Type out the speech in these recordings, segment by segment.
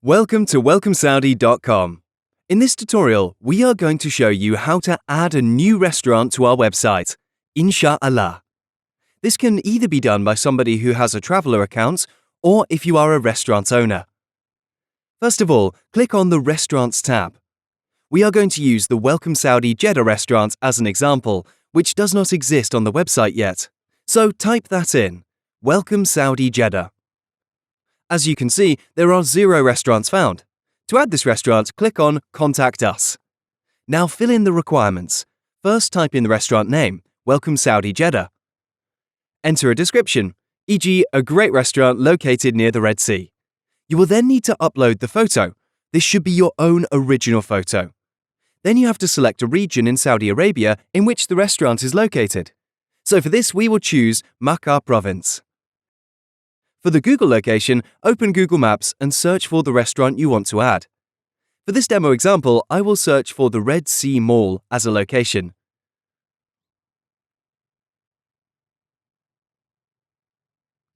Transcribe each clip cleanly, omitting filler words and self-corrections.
Welcome to WelcomeSaudi.com. In this tutorial, we are going to show you how to add a new restaurant to our website, Insha'Allah. This can either be done by somebody who has a traveler account or if you are a restaurant owner. First of all, click on the Restaurants tab. We are going to use the Welcome Saudi Jeddah restaurant as an example, which does not exist on the website yet. So type that in, Welcome Saudi Jeddah. As you can see, there are 0 restaurants found. To add this restaurant, click on Contact Us. Now fill in the requirements. First type in the restaurant name, Welcome Saudi Jeddah. Enter a description, e.g. a great restaurant located near the Red Sea. You will then need to upload the photo. This should be your own original photo. Then you have to select a region in Saudi Arabia in which the restaurant is located. So for this, we will choose Makkah province. For the Google location, open Google Maps and search for the restaurant you want to add. For this demo example, I will search for the Red Sea Mall as a location.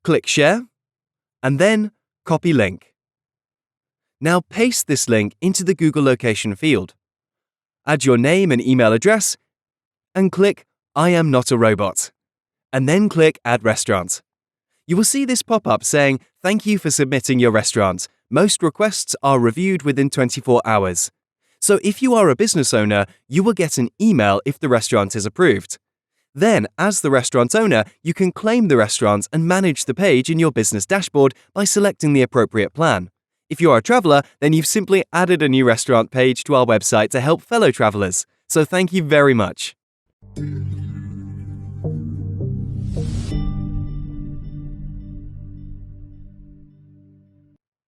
Click Share, and then Copy Link. Now paste this link into the Google location field. Add your name and email address, and click I am not a robot, and then click Add Restaurant. You will see this pop up saying, "Thank you for submitting your restaurant. Most requests are reviewed within 24 hours. So if you are a business owner, you will get an email if the restaurant is approved. Then, as the restaurant owner, you can claim the restaurant and manage the page in your business dashboard by selecting the appropriate plan. If you are a traveler, then you've simply added a new restaurant page to our website to help fellow travelers. So thank you very much.